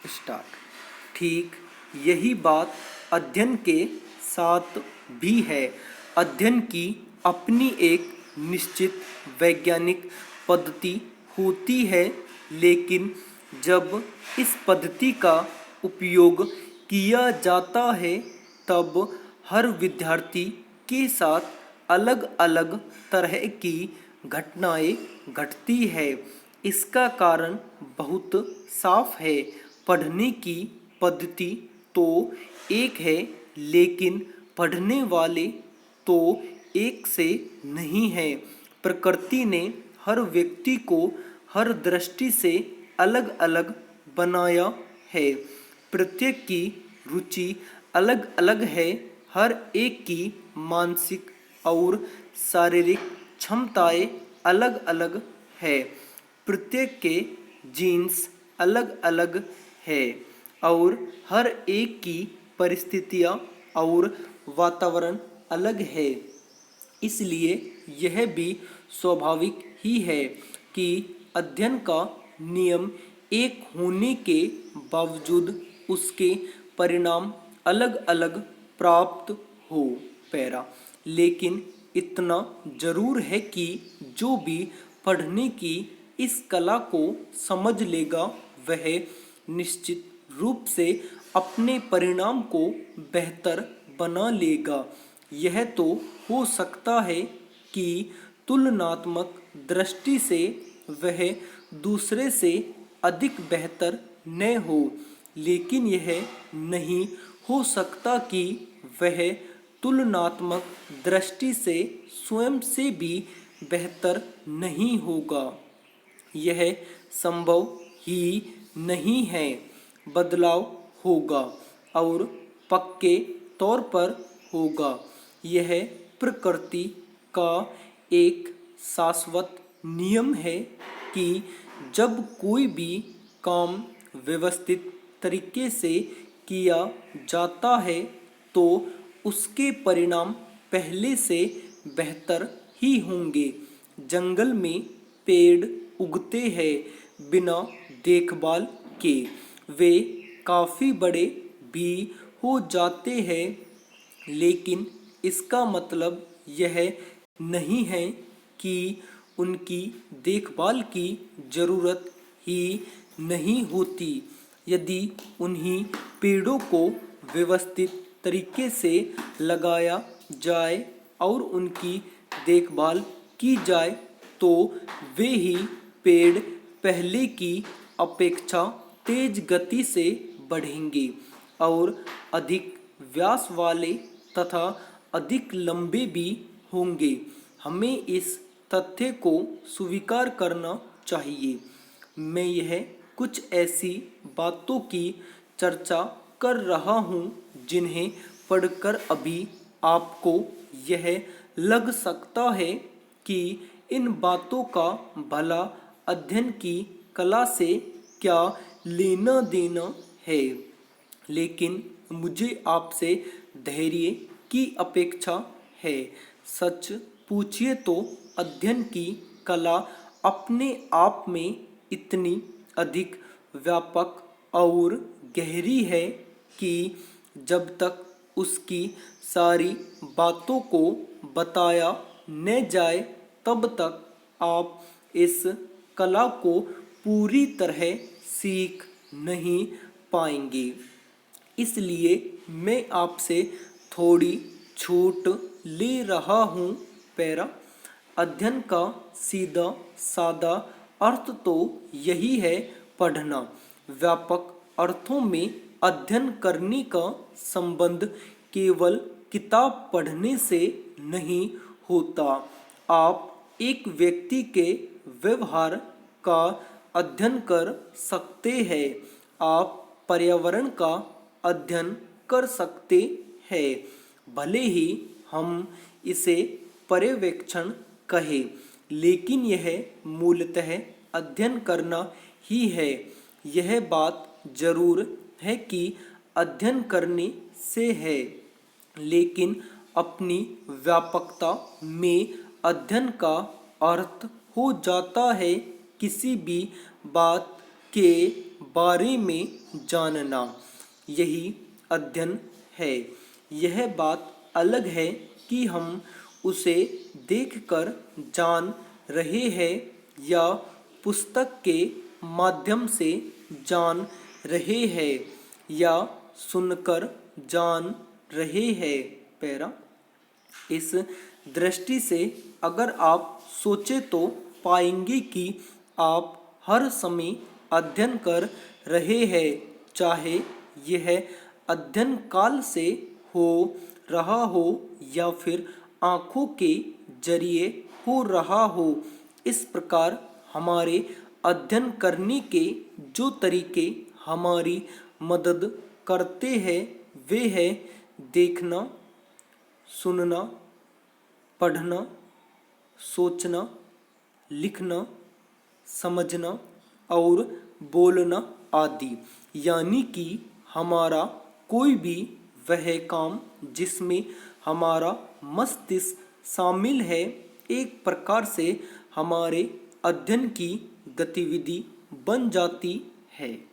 Start. ठीक यही बात अध्ययन के साथ भी है। अध्ययन की अपनी एक निश्चित वैज्ञानिक पद्धति होती है, लेकिन जब इस पद्धति का उपयोग किया जाता है तब हर विद्यार्थी के साथ अलग अलग तरह की घटनाएं घटती है। इसका कारण बहुत साफ है। पढ़ने की पद्धति तो एक है, लेकिन पढ़ने वाले तो एक से नहीं है। प्रकृति ने हर व्यक्ति को हर दृष्टि से अलग अलग बनाया है। प्रत्येक की रुचि अलग अलग है। हर एक की मानसिक और शारीरिक क्षमताएं अलग अलग है। प्रत्येक के जीन्स अलग अलग है और हर एक की परिस्थितियां और वातावरण अलग है। इसलिए यह भी स्वाभाविक ही है कि अध्ययन का नियम एक होने के बावजूद उसके परिणाम अलग अलग प्राप्त हो। पैरा लेकिन इतना जरूर है कि जो भी पढ़ने की इस कला को समझ लेगा वह निश्चित रूप से अपने परिणाम को बेहतर बना लेगा। यह तो हो सकता है कि तुलनात्मक दृष्टि से वह दूसरे से अधिक बेहतर न हो, लेकिन यह नहीं हो सकता कि वह तुलनात्मक दृष्टि से स्वयं से भी बेहतर नहीं होगा। यह संभव ही नहीं है। बदलाव होगा और पक्के तौर पर होगा। यह प्रकृति का एक शाश्वत नियम है कि जब कोई भी काम व्यवस्थित तरीके से किया जाता है तो उसके परिणाम पहले से बेहतर ही होंगे। जंगल में पेड़ उगते हैं बिना देखभाल के, वे काफ़ी बड़े भी हो जाते हैं, लेकिन इसका मतलब यह नहीं है कि उनकी देखभाल की ज़रूरत ही नहीं होती। यदि उन्हीं पेड़ों को व्यवस्थित तरीके से लगाया जाए और उनकी देखभाल की जाए तो वे ही पेड़ पहले की अपेक्षा तेज गति से बढ़ेंगे और अधिक व्यास वाले तथा अधिक लंबे भी होंगे। हमें इस तथ्य को स्वीकार करना चाहिए। मैं यह कुछ ऐसी बातों की चर्चा कर रहा हूँ जिन्हें पढ़कर अभी आपको यह लग सकता है कि इन बातों का भला अध्ययन की कला से क्या लेना देना है, लेकिन मुझे आपसे धैर्य की अपेक्षा है। सच पूछिए तो अध्ययन की कला अपने आप में इतनी अधिक व्यापक और गहरी है कि जब तक उसकी सारी बातों को बताया न जाए तब तक आप इस कला को पूरी तरह सीख नहीं पाएंगे। इसलिए मैं आपसे थोड़ी छूट ले रहा हूँ। पैरा अध्ययन का सीधा सादा अर्थ तो यही है, पढ़ना। व्यापक अर्थों में अध्ययन करने का संबंध केवल किताब पढ़ने से नहीं होता। आप एक व्यक्ति के व्यवहार का अध्ययन कर सकते हैं। आप पर्यावरण का अध्ययन कर सकते हैं, भले ही हम इसे पर्यवेक्षण कहें, लेकिन यह मूलतः अध्ययन करना ही है। यह बात जरूर है कि अध्ययन करने से है, लेकिन अपनी व्यापकता में अध्ययन का अर्थ हो जाता है किसी भी बात के बारे में जानना, यही अध्ययन है। यह बात अलग है कि हम उसे देखकर जान रहे हैं या पुस्तक के माध्यम से जान रहे हैं या सुनकर जान रहे हैं। पैरा, इस दृष्टि से अगर आप सोचें तो पाएंगे कि आप हर समय अध्ययन कर रहे हैं, चाहे यह अध्ययन काल से हो रहा हो या फिर आँखों के जरिए हो रहा हो। इस प्रकार हमारे अध्ययन करने के जो तरीके हमारी मदद करते हैं वे हैं देखना, सुनना, पढ़ना, सोचना, लिखना, समझना और बोलना आदि। यानी कि हमारा कोई भी वह काम जिसमें हमारा मस्तिष्क शामिल है एक प्रकार से हमारे अध्ययन की गतिविधि बन जाती है।